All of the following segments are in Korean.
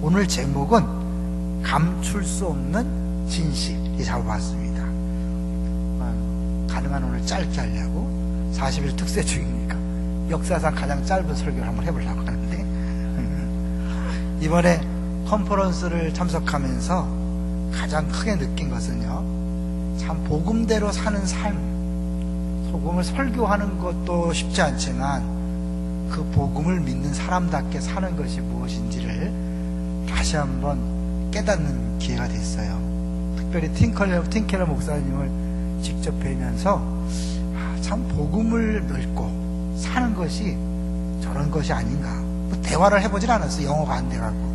오늘 제목은 감출 수 없는 진실, 이 잡아봤습니다. 가능한 오늘 짧게 하려고 40일 특세 중이니까 역사상 가장 짧은 설교를 한번 해보려고 하는데, 이번에 컨퍼런스를 참석하면서 가장 크게 느낀 것은요, 참 복음대로 사는 삶, 복음을 설교하는 것도 쉽지 않지만 그 복음을 믿는 사람답게 사는 것이 무엇인지를 다시 한번 깨닫는 기회가 됐어요. 특별히 틴켈러 목사님을 직접 뵈면서 참 복음을 읽고 사는 것이 저런 것이 아닌가. 뭐 대화를 해보질 않았어요. 영어가 안 돼가지고.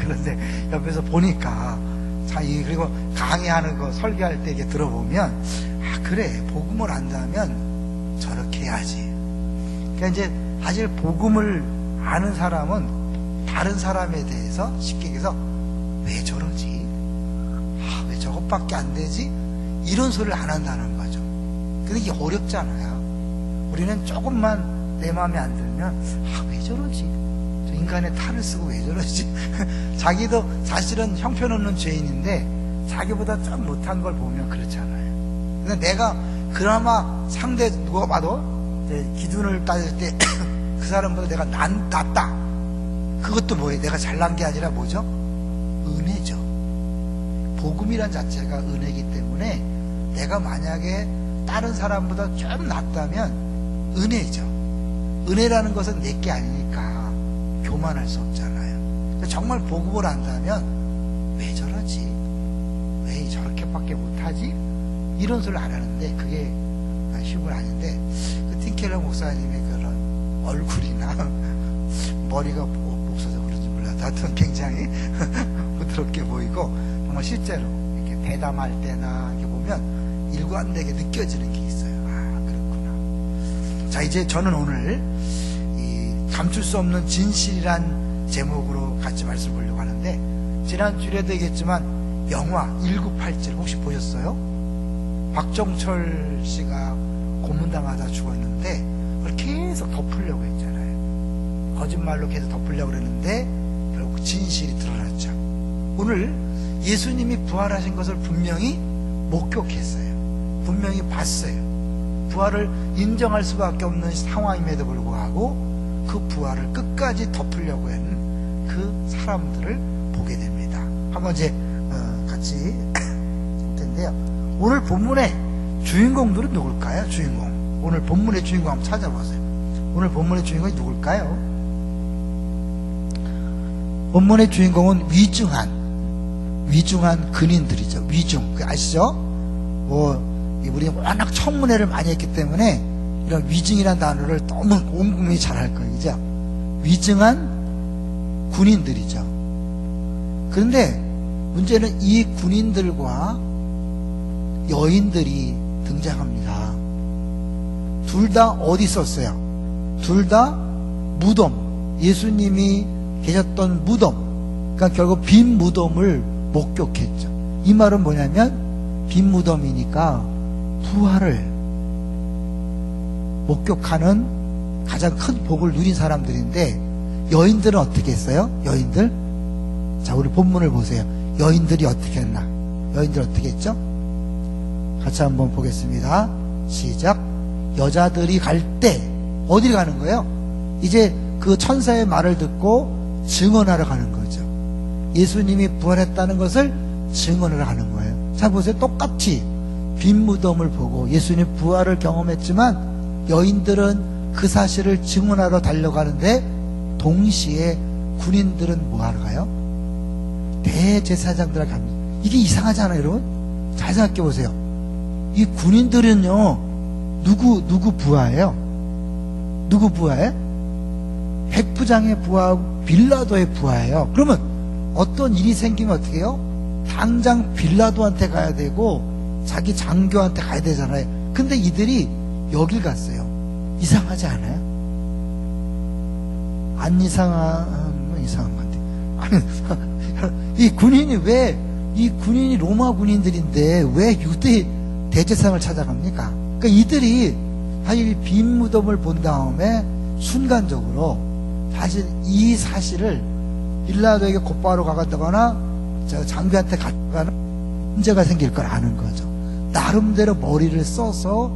그런데 옆에서 보니까 자, 그리고 강의하는 거 설교할 때 이렇게 들어보면 그래, 복음을 안다면 저렇게 해야지. 그러니까 이제 사실 복음을 아는 사람은 다른 사람에 대해서 쉽게 얘기해서 왜 저러지? 왜 저것밖에 안 되지? 이런 소리를 안 한다는 거죠. 근데 이게 어렵잖아요. 우리는 조금만 내 마음에 안 들면 왜 저러지? 저 인간의 탈을 쓰고 왜 저러지? 자기도 사실은 형편없는 죄인인데 자기보다 좀 못한 걸 보면 그렇잖아요. 근데 내가 그나마 상대 누가 봐도 기준을 따질 때 그 사람보다 내가 낫다. 그것도 뭐예요? 내가 잘난 게 아니라 뭐죠? 은혜죠. 복음이란 자체가 은혜이기 때문에 내가 만약에 다른 사람보다 좀 낫다면 은혜죠. 은혜라는 것은 내게 아니니까 교만할 수 없잖아요. 정말 복음을 안다면 왜 저러지? 왜 저렇게밖에 못하지? 이런 소리를 안 하는데 그게 쉬운 건 아닌데, 그 틴켈러 목사님의 그런 얼굴이나 머리가 없어서 그런지 몰라도 하여튼 굉장히 부드럽게 보이고, 정말 실제로 이렇게 대담할 때나 이렇게 보면 일관되게 느껴지는 게 있어요. 그렇구나. 자, 이제 저는 오늘 이 감출 수 없는 진실이란 제목으로 같이 말씀을 보려고 하는데, 지난주에도 얘기했지만 영화 1987 혹시 보셨어요? 박정철 씨가 고문당하다 죽었는데 그걸 계속 덮으려고 했잖아요. 거짓말로 계속 덮으려고 그랬는데 결국 진실이 드러났죠. 오늘 예수님이 부활하신 것을 분명히 목격했어요. 분명히 봤어요. 부활을 인정할 수밖에 없는 상황임에도 불구하고 그 부활을 끝까지 덮으려고 하는 그 사람들을 보게 됩니다. 한번 이제 같이 볼 텐데요. 오늘 본문의 주인공들은 누굴까요? 주인공. 오늘 본문의 주인공 한번 찾아보세요. 오늘 본문의 주인공이 누굴까요? 본문의 주인공은 위중한 근인들이죠. 위중. 아시죠? 우리 워낙 청문회를 많이 했기 때문에 이런 위증이라는 단어를 너무 온 국민이 잘 알 거예요. 그죠? 위증한 군인들이죠. 그런데 문제는 이 군인들과 여인들이 등장합니다. 둘 다 어디 있었어요? 둘 다 무덤, 예수님이 계셨던 무덤, 그러니까 결국 빈 무덤을 목격했죠. 이 말은 뭐냐면 빈 무덤이니까 부활을 목격하는 가장 큰 복을 누린 사람들인데, 여인들은 어떻게 했어요? 여인들? 자, 우리 본문을 보세요. 여인들이 어떻게 했나? 여인들 어떻게 했죠? 같이 한번 보겠습니다. 시작. 여자들이 갈 때 어디를 가는 거예요? 이제 그 천사의 말을 듣고 증언하러 가는 거죠. 예수님이 부활했다는 것을 증언하러 가는 거예요. 자, 보세요. 똑같이 빈 무덤을 보고 예수님 부활을 경험했지만 여인들은 그 사실을 증언하러 달려가는데, 동시에 군인들은 뭐하러 가요? 대제사장들에게 갑니다. 이게 이상하지 않아요, 여러분? 잘 생각해 보세요. 이 군인들은요, 누구 부하예요? 누구 부하예요? 백부장의 부하하고 빌라도의 부하예요. 그러면 어떤 일이 생기면 어떻게 해요? 당장 빌라도한테 가야 되고 자기 장교한테 가야 되잖아요. 근데 이들이 여길 갔어요. 이상하지 않아요? 안 이상하면 이상한 건데. 이 군인이 로마 군인들인데 왜 유대 대제사장을 찾아갑니까? 그러니까 이들이 사실 빈 무덤을 본 다음에 순간적으로 사실 이 사실을 빌라도에게 곧바로 가갔다거나 장비한테 갔다가는 문제가 생길 걸 아는 거죠. 나름대로 머리를 써서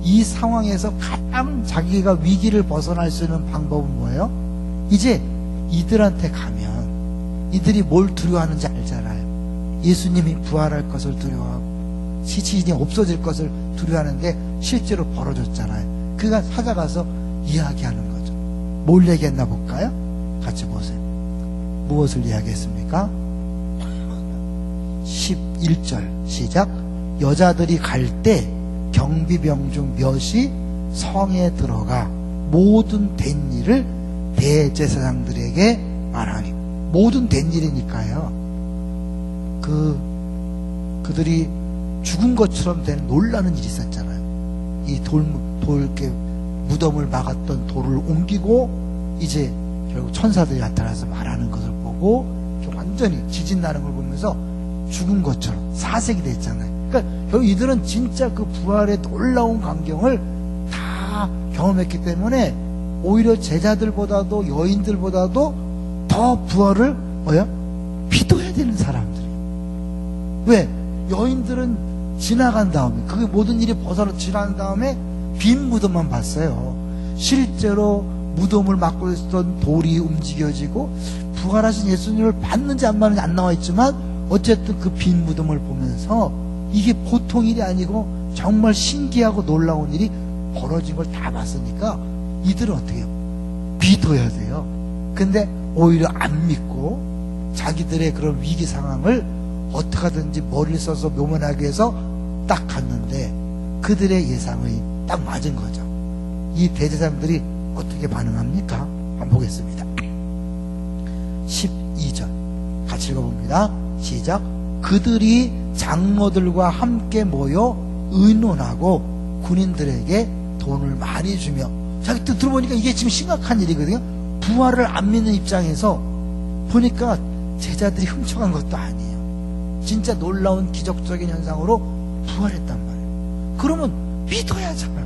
이 상황에서 가장 자기가 위기를 벗어날 수 있는 방법은 뭐예요? 이제 이들한테 가면 이들이 뭘 두려워하는지 알잖아요. 예수님이 부활할 것을 두려워하고 시신이 없어질 것을 두려워하는데 실제로 벌어졌잖아요. 그가 찾아가서 이야기하는 거죠. 뭘 얘기했나 볼까요? 같이 보세요. 무엇을 이야기했습니까? 11절 시작. 여자들이 갈 때 경비병 중 몇이 성에 들어가 모든 된 일을 대제사장들에게 말하니. 모든 된 일이니까요. 그들이 죽은 것처럼 된 놀라는 일이 있었잖아요. 이 이렇게 무덤을 막았던 돌을 옮기고 이제 결국 천사들이 나타나서 말하는 것을 보고 완전히 지진 나는 걸 보면서 죽은 것처럼 사색이 됐잖아요. 그러니까 결국 이들은 진짜 그 부활의 놀라운 광경을 다 경험했기 때문에 오히려 제자들보다도 여인들보다도 더 부활을 믿어야 되는 사람들이에요. 왜? 여인들은 지나간 다음에 그 모든 일이 벗어나 지난 다음에 빈 무덤만 봤어요. 실제로 무덤을 막고 있었던 돌이 움직여지고 부활하신 예수님을 봤는지 안 봤는지 안 나와 있지만 어쨌든 그 빈 무덤을 보면서 이게 보통 일이 아니고 정말 신기하고 놀라운 일이 벌어진 걸 다 봤으니까 이들은 어떻게 해요? 믿어야 돼요. 근데 오히려 안 믿고 자기들의 그런 위기 상황을 어떻게 하든지 머리를 써서 묘면하기 위해서 딱 갔는데 그들의 예상이 딱 맞은 거죠. 이 대제사장들이 어떻게 반응합니까? 한번 보겠습니다. 12절 같이 읽어봅니다. 시작. 그들이 장로들과 함께 모여 의논하고 군인들에게 돈을 많이 주며. 자기 또 들어보니까 이게 지금 심각한 일이거든요. 부활을 안 믿는 입장에서 보니까 제자들이 훔쳐간 것도 아니에요. 진짜 놀라운 기적적인 현상으로 부활했단 말이에요. 그러면 믿어야잖아요.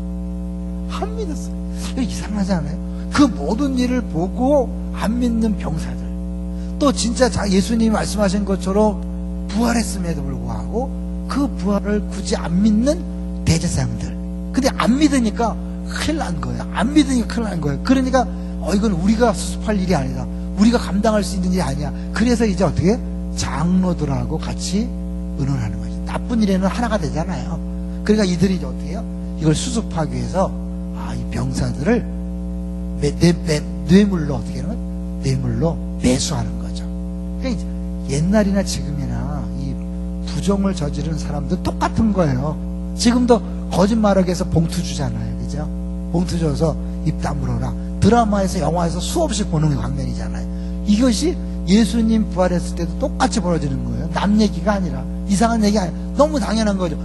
안 믿었어요. 이상하지 않아요? 그 모든 일을 보고 안 믿는 병사들, 또 진짜 예수님이 말씀하신 것처럼 부활했음에도 불구하고 그 부활을 굳이 안 믿는 대제사장들. 근데 안 믿으니까 큰일 난 거예요. 안 믿으니까 큰일 난 거예요. 그러니까 이건 우리가 수습할 일이 아니다. 우리가 감당할 수 있는 일이 아니야. 그래서 이제 어떻게 장로들하고 같이 의논하는 거죠. 나쁜 일에는 하나가 되잖아요. 그러니까 이들이 이제 어떻게 해요? 이걸 수습하기 위해서 이 병사들을 뇌물로 어떻게 하는 거예요? 뇌물로 매수하는 거죠. 그러니까 옛날이나 지금이나 이 부정을 저지르는 사람들 똑같은 거예요. 지금도 거짓말하기 위해서 봉투 주잖아요. 그죠? 봉투 줘서 입 다물어라. 드라마에서 영화에서 수없이 보는 장면이잖아요. 이것이 예수님 부활했을 때도 똑같이 벌어지는 거예요. 남 얘기가 아니라, 이상한 얘기 아니라 너무 당연한 거죠.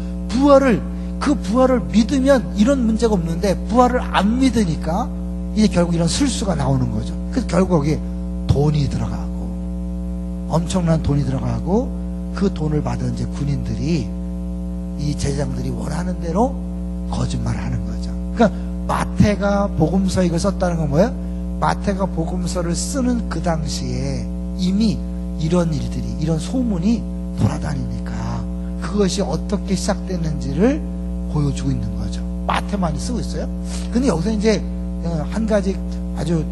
그 부활을 믿으면 이런 문제가 없는데 부활을 안 믿으니까 이제 결국 이런 실수가 나오는 거죠. 그래서 결국 거기에 돈이 들어가고, 엄청난 돈이 들어가고, 그 돈을 받은 이제 군인들이, 이 제사장들이 원하는 대로 거짓말을 하는 거죠. 그러니까 마태가 복음서 이걸 썼다는 건 뭐예요? 마태가 복음서를 쓰는 그 당시에 이미 이런 일들이, 이런 소문이 돌아다니니까 그것이 어떻게 시작됐는지를 보여주고 있는 거죠. 마태만이 쓰고 있어요. 근데 여기서 이제 한 가지 아주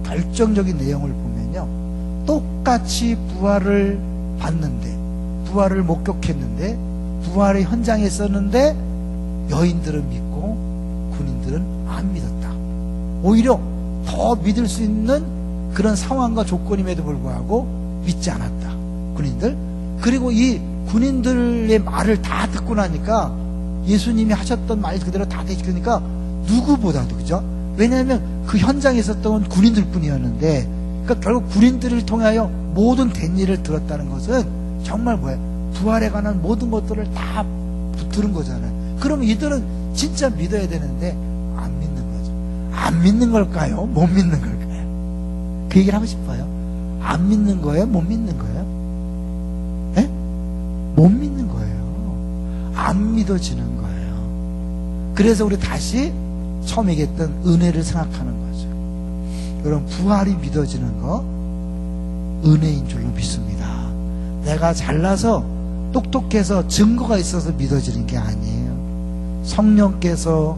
결정적인 내용을 보면요, 똑같이 부활을 봤는데, 부활을 목격했는데, 부활의 현장에 있었는데 여인들은 믿고 군인들은 안 믿었다. 오히려 더 믿을 수 있는 그런 상황과 조건임에도 불구하고 믿지 않았다, 군인들. 그리고 이 군인들의 말을 다 듣고 나니까 예수님이 하셨던 말 그대로 다 되니까 누구보다도, 그죠? 왜냐하면 그 현장에 있었던 군인들 뿐이었는데, 그러니까 결국 군인들을 통하여 모든 된 일을 들었다는 것은 정말 뭐예요? 부활에 관한 모든 것들을 다 들은 거잖아요. 그러면 이들은 진짜 믿어야 되는데 안 믿는 거죠. 안 믿는 걸까요? 못 믿는 걸까요? 그 얘기를 하고 싶어요. 안 믿는 거예요? 못 믿는 거예요? 예? 못 믿는 거예요. 안 믿어지는 거예요. 그래서 우리 다시 처음 얘기했던 은혜를 생각하는 거죠. 여러분, 부활이 믿어지는 거, 은혜인 줄로 믿습니다. 내가 잘나서 똑똑해서 증거가 있어서 믿어지는 게 아니에요. 성령께서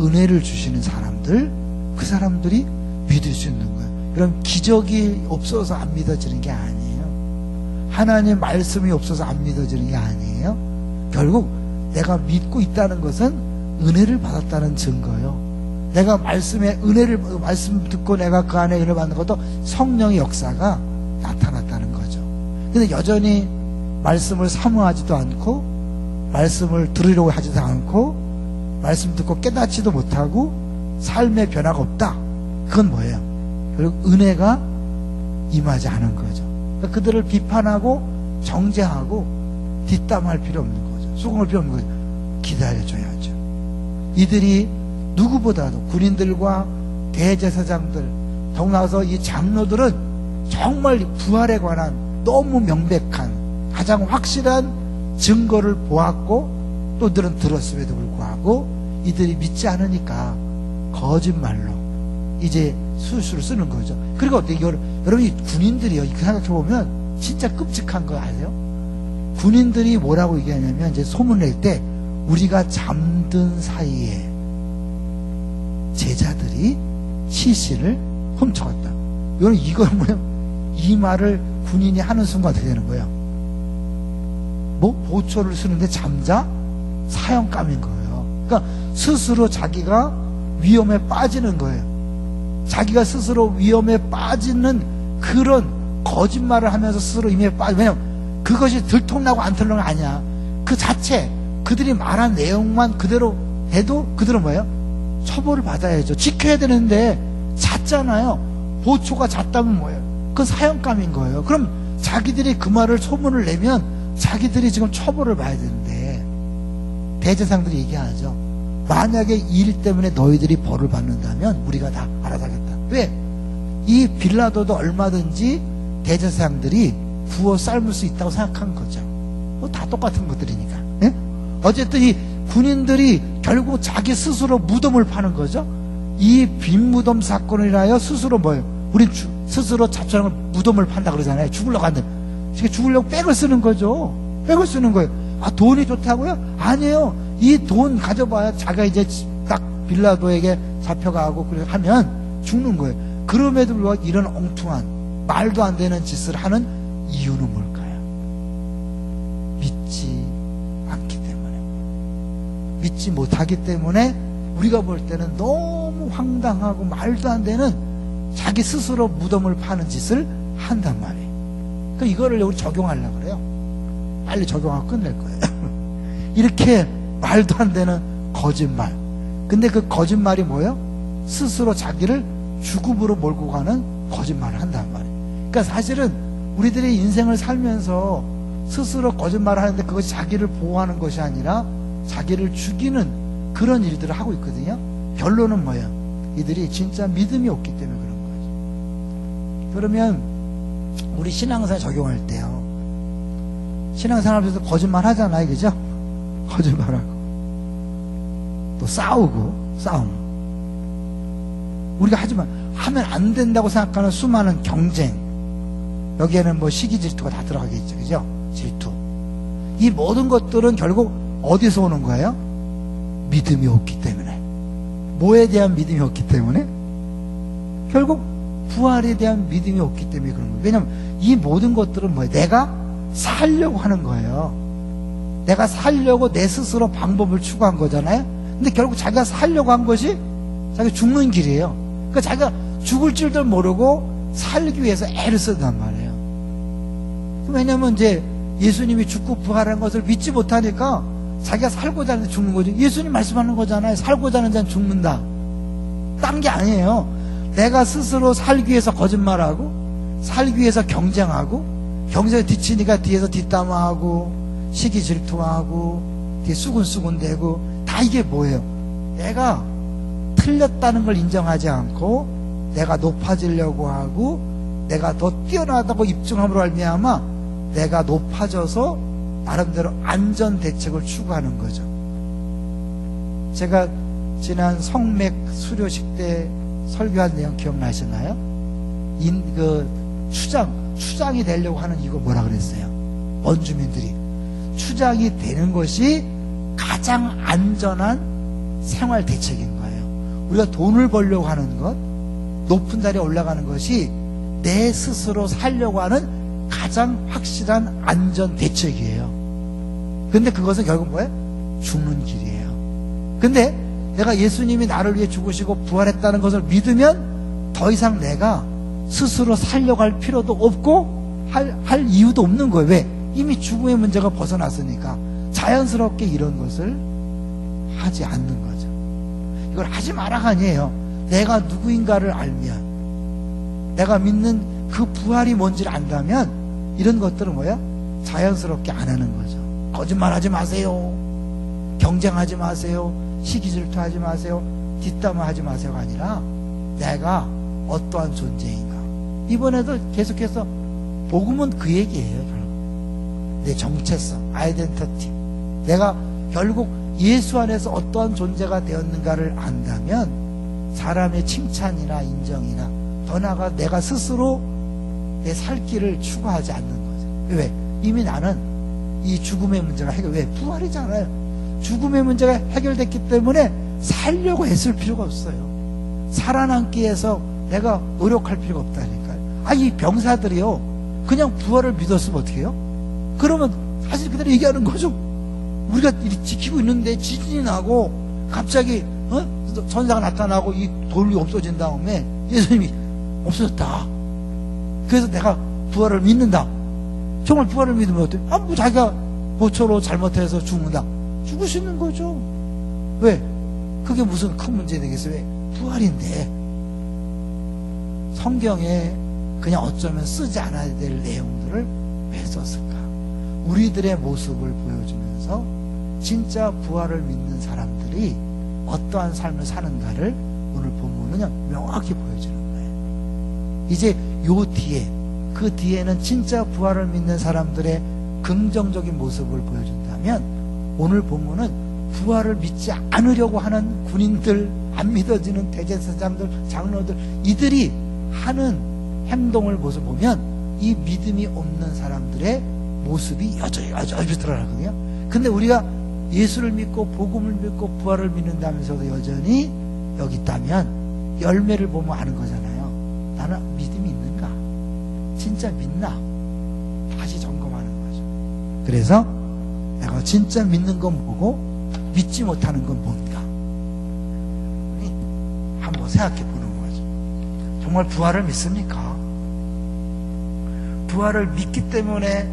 은혜를 주시는 사람들, 그 사람들이 믿을 수 있는 거예요. 그럼 기적이 없어서 안 믿어지는 게 아니에요. 하나님 말씀이 없어서 안 믿어지는 게 아니에요. 결국 내가 믿고 있다는 것은 은혜를 받았다는 증거예요. 내가 말씀에 은혜를, 말씀 듣고 내가 그 안에 은혜를 받는 것도 성령의 역사가 나타났다는 거죠. 근데 여전히 말씀을 사모하지도 않고, 말씀을 들으려고 하지도 않고, 말씀 듣고 깨닫지도 못하고, 삶의 변화가 없다. 그건 뭐예요? 결국 은혜가 임하지 않은 거죠. 그러니까 그들을 비판하고, 정죄하고, 뒷담할 필요 없는 거죠. 수긍할 필요 없는 거죠. 기다려줘야죠. 이들이 누구보다도 군인들과 대제사장들, 더 나아가서 이 장로들은 정말 부활에 관한 너무 명백한 가장 확실한 증거를 보았고, 또 들은 들었음에도 불구하고 이들이 믿지 않으니까 거짓말로 이제 수수를 쓰는 거죠. 그리고 여러분이 군인들이요, 생각해보면 진짜 끔찍한 거 아세요? 군인들이 뭐라고 얘기하냐면, 이제 소문 낼 때 우리가 잠든 사이에 제자들이 시신을 훔쳐갔다. 이건 뭐예요? 이 말을 군인이 하는 순간 어떻게 되는 거예요? 뭐 보초를 쓰는데 잠자? 사형감인 거예요. 그러니까 스스로 자기가 위험에 빠지는 거예요. 자기가 스스로 위험에 빠지는 그런 거짓말을 하면서 스스로 위험에 빠지는, 왜냐면 그것이 들통나고 안 들통나는 거 아니야. 그 자체, 그들이 말한 내용만 그대로 해도 그들은 뭐예요? 처벌을 받아야죠. 지켜야 되는데 잤잖아요. 보초가 잤다면 뭐예요? 그건 사형감인 거예요. 그럼 자기들이 그 말을 소문을 내면 자기들이 지금 처벌을 받아야 되는데, 대제사장들이 얘기하죠. 만약에 이 일 때문에 너희들이 벌을 받는다면 우리가 다 알아서겠다. 왜? 이 빌라도도 얼마든지 대제사장들이 구워 삶을 수 있다고 생각한 거죠. 뭐 다 똑같은 것들이니까. 예? 어쨌든 이 군인들이 결국 자기 스스로 무덤을 파는 거죠. 이 빈무덤 사건을 인하여 스스로 뭐예요? 우린 스스로 자초하는 무덤을 판다 그러잖아요. 죽으려고 한다. 죽으려고 백을 쓰는 거죠. 백을 쓰는 거예요. 아, 돈이 좋다고요? 아니에요. 이 돈 가져봐야 자기가 이제 딱 빌라도에게 잡혀가고 그래 하면 죽는 거예요. 그럼에도 불구하고 이런 엉뚱한 말도 안 되는 짓을 하는 이유는 뭘까요? 믿지 않기 때문에. 믿지 못하기 때문에 우리가 볼 때는 너무 황당하고 말도 안 되는 자기 스스로 무덤을 파는 짓을 한단 말이에요. 그러니까 이거를 우리 적용하려고 그래요. 빨리 적용하고 끝낼 거예요. 이렇게 말도 안 되는 거짓말. 근데 그 거짓말이 뭐예요? 스스로 자기를 죽음으로 몰고 가는 거짓말을 한단 말이에요. 그러니까 사실은 우리들이 인생을 살면서 스스로 거짓말을 하는데 그것이 자기를 보호하는 것이 아니라 자기를 죽이는 그런 일들을 하고 있거든요. 결론은 뭐예요? 이들이 진짜 믿음이 없기 때문에 그런 거죠. 그러면 우리 신앙생활 적용할 때요, 신앙생활에서 거짓말 하잖아요, 그죠? 거짓말하고 또 싸움. 우리가 하면 안 된다고 생각하는 수많은 경쟁, 여기에는 뭐 시기 질투가 다 들어가겠죠, 그죠? 질투. 이 모든 것들은 결국 어디서 오는 거예요? 믿음이 없기 때문에. 뭐에 대한 믿음이 없기 때문에? 결국 부활에 대한 믿음이 없기 때문에 그런 거예요. 왜냐면 이 모든 것들은 뭐예요? 내가 살려고 하는 거예요. 내가 살려고 내 스스로 방법을 추구한 거잖아요. 근데 결국 자기가 살려고 한 것이 자기가 죽는 길이에요. 그러니까 자기가 죽을 줄도 모르고 살기 위해서 애를 쓴단 말이에요. 왜냐면 이제 예수님이 죽고 부활한 것을 믿지 못하니까 자기가 살고자 하는데 죽는 거죠. 예수님 말씀하는 거잖아요. 살고자 하는 자는 죽는다. 딴 게 아니에요. 내가 스스로 살기 위해서 거짓말하고, 살기 위해서 경쟁하고, 경쟁에 뒤치니까 뒤에서 뒷담화하고, 시기 질투하고, 뒤에 수군수군대고, 다 이게 뭐예요? 내가 틀렸다는 걸 인정하지 않고, 내가 높아지려고 하고, 내가 더 뛰어나다고 입증함으로 말미암아 내가 높아져서 나름대로 안전 대책을 추구하는 거죠. 제가 지난 성맥 수료식 때 설교한 내용 기억나시나요? 추장 추장이 되려고 하는 이거 뭐라 그랬어요? 원주민들이. 추장이 되는 것이 가장 안전한 생활 대책인 거예요. 우리가 돈을 벌려고 하는 것, 높은 자리에 올라가는 것이 내 스스로 살려고 하는 가장 확실한 안전 대책이에요. 근데 그것은 결국 뭐예요? 죽는 길이에요. 근데 내가 예수님이 나를 위해 죽으시고 부활했다는 것을 믿으면 더 이상 내가 스스로 살려고 할 필요도 없고 할 이유도 없는 거예요. 왜? 이미 죽음의 문제가 벗어났으니까 자연스럽게 이런 것을 하지 않는 거죠. 이걸 하지 마라가 아니에요. 내가 누구인가를 알면, 내가 믿는 그 부활이 뭔지를 안다면 이런 것들은 뭐야? 자연스럽게 안 하는 거죠. 거짓말하지 마세요. 경쟁하지 마세요. 시기 질투하지 마세요. 뒷담화하지 마세요가 아니라 내가 어떠한 존재인가. 이번에도 계속해서 복음은 그 얘기예요. 결국 내 정체성, 아이덴티티. 내가 결국 예수 안에서 어떠한 존재가 되었는가를 안다면 사람의 칭찬이나 인정이나 더 나아가 내가 스스로 내 살 길을 추구하지 않는 거죠. 왜? 이미 나는 이 죽음의 문제가 왜? 부활이잖아요. 죽음의 문제가 해결됐기 때문에 살려고 애쓸 필요가 없어요. 살아남기 위해서 내가 노력할 필요가 없다니까요. 이 병사들이요, 그냥 부활을 믿었으면 어떻게 해요? 그러면 사실 그대로 얘기하는 거죠. 우리가 지키고 있는데 지진이 나고 갑자기 전사가 나타나고 이 돌이 없어진 다음에 예수님이 없어졌다. 그래서 내가 부활을 믿는다. 정말 부활을 믿으면 어때요? 뭐 자기가 모처로 잘못해서 죽는다. 죽을 수 있는 거죠. 왜? 그게 무슨 큰 문제 되겠어요? 왜? 부활인데. 성경에 그냥 어쩌면 쓰지 않아야 될 내용들을 왜 썼을까? 우리들의 모습을 보여주면서 진짜 부활을 믿는 사람들이 어떠한 삶을 사는가를 오늘 본문은 명확히 보여주는 거예요. 이제 요 뒤에, 그 뒤에는 진짜 부활을 믿는 사람들의 긍정적인 모습을 보여준다면 오늘 본문은 부활을 믿지 않으려고 하는 군인들, 안 믿어지는 대제사장들, 장로들, 이들이 하는 행동을 모습 보면 이 믿음이 없는 사람들의 모습이 여전히 드러나거든요. 근데 우리가 예수를 믿고 복음을 믿고 부활을 믿는다면서도 여전히 여기 있다면 열매를 보면 아는 거잖아요. 나는 믿음이 있는가? 진짜 믿나? 다시 점검하는 거죠. 그래서 내가 진짜 믿는 건 뭐고 믿지 못하는 건 뭔가? 한번 생각해 보는 거죠. 정말 부활을 믿습니까? 부활을 믿기 때문에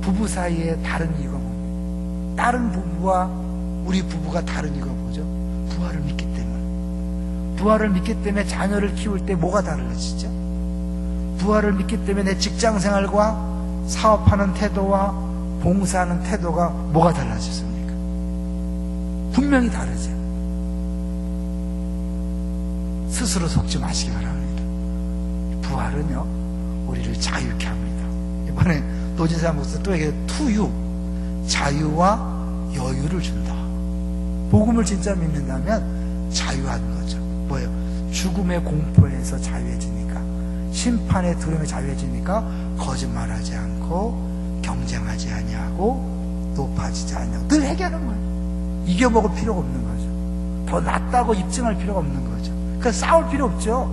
부부 사이에 다른 이유가 뭡니까? 다른 부부와 우리 부부가 다른 이유가 뭐죠? 부활을 믿기 때문에. 부활을 믿기 때문에 자녀를 키울 때 뭐가 달라지죠? 부활을 믿기 때문에 내 직장 생활과 사업하는 태도와 봉사하는 태도가 뭐가 달라졌습니까? 분명히 다르죠. 스스로 속지 마시기 바랍니다. 부활은요, 우리를 자유케 합니다. 이번에 노진사 목사 또 얘기해요. 투유, 자유와 여유를 준다. 복음을 진짜 믿는다면 자유한 거죠. 뭐예요? 죽음의 공포에서 자유해지니까, 심판의 두려움에 자유해지니까 거짓말하지 않고 경쟁하지 아니하고 높아지지 아니하고 늘 회개하는 거예요. 이겨먹을 필요가 없는 거죠. 더 낫다고 입증할 필요가 없는 거죠. 그러니까 싸울 필요 없죠.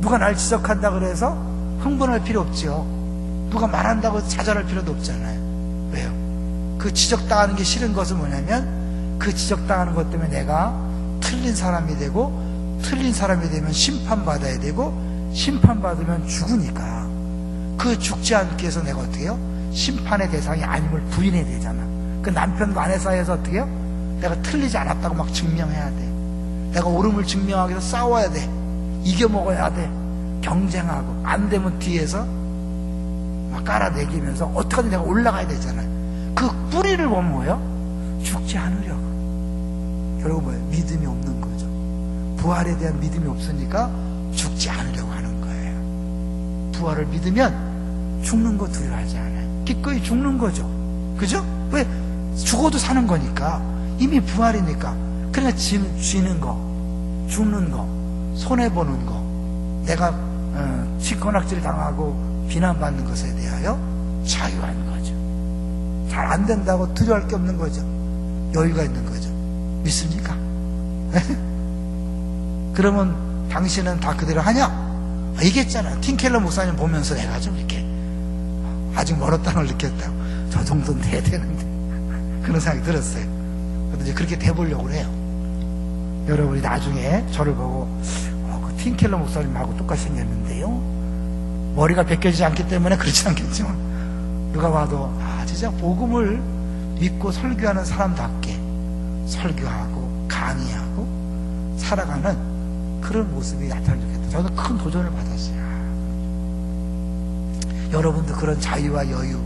누가 날 지적한다 그래서 흥분할 필요 없죠. 누가 말한다고 좌절할 필요도 없잖아요. 왜요? 그 지적당하는 게 싫은 것은 뭐냐면 그 지적당하는 것 때문에 내가 틀린 사람이 되고, 틀린 사람이 되면 심판받아야 되고, 심판받으면 죽으니까 그 죽지 않기 위해서 내가 어떻게 해요? 심판의 대상이 아님을 부인해야 되잖아. 그 남편과 아내 사이에서 어떻게 해요? 내가 틀리지 않았다고 막 증명해야 돼. 내가 옳음을 증명하기 위해서 싸워야 돼. 이겨먹어야 돼. 경쟁하고, 안 되면 뒤에서 막 깔아내기면서 어떻게든 내가 올라가야 되잖아요. 그 뿌리를 보면 뭐예요? 죽지 않으려고. 결국 뭐예요? 믿음이 없는 거죠. 부활에 대한 믿음이 없으니까 죽지 않으려고 하는 거예요. 부활을 믿으면 죽는 거 두려워하지 않아요. 기꺼이 죽는 거죠. 그죠? 왜? 죽어도 사는 거니까. 이미 부활이니까. 그러니까 쥐는 거, 죽는 거, 손해보는 거, 내가 치권악질 당하고 비난받는 것에 대하여 자유한 거죠. 잘 안 된다고 두려워할 게 없는 거죠. 여유가 있는 거죠. 믿습니까? 그러면 당신은 다 그대로 하냐? 얘기했잖아. 팀켈러 목사님 보면서 내가 좀 이렇게 아직 멀었다는 걸 느꼈다고. 저 정도는 돼야 되는데 그런 생각이 들었어요. 그런데 이제 그렇게 돼보려고 해요. 여러분이 나중에 저를 보고 그 팀켈러 목사님하고 똑같이 생겼는데요, 머리가 벗겨지지 않기 때문에 그렇지 않겠지만 누가 봐도 진짜 복음을 믿고 설교하는 사람답게 설교하고 강의하고 살아가는 그런 모습이 나타나면 좋겠다. 저는 큰 도전을 받았어요. 여러분도 그런 자유와 여유,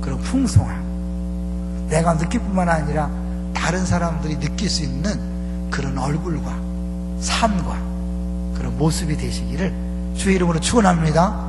그런 풍성함, 내가 느낄 뿐만 아니라 다른 사람들이 느낄 수 있는 그런 얼굴과 삶과 그런 모습이 되시기를 주의 이름으로 축원합니다.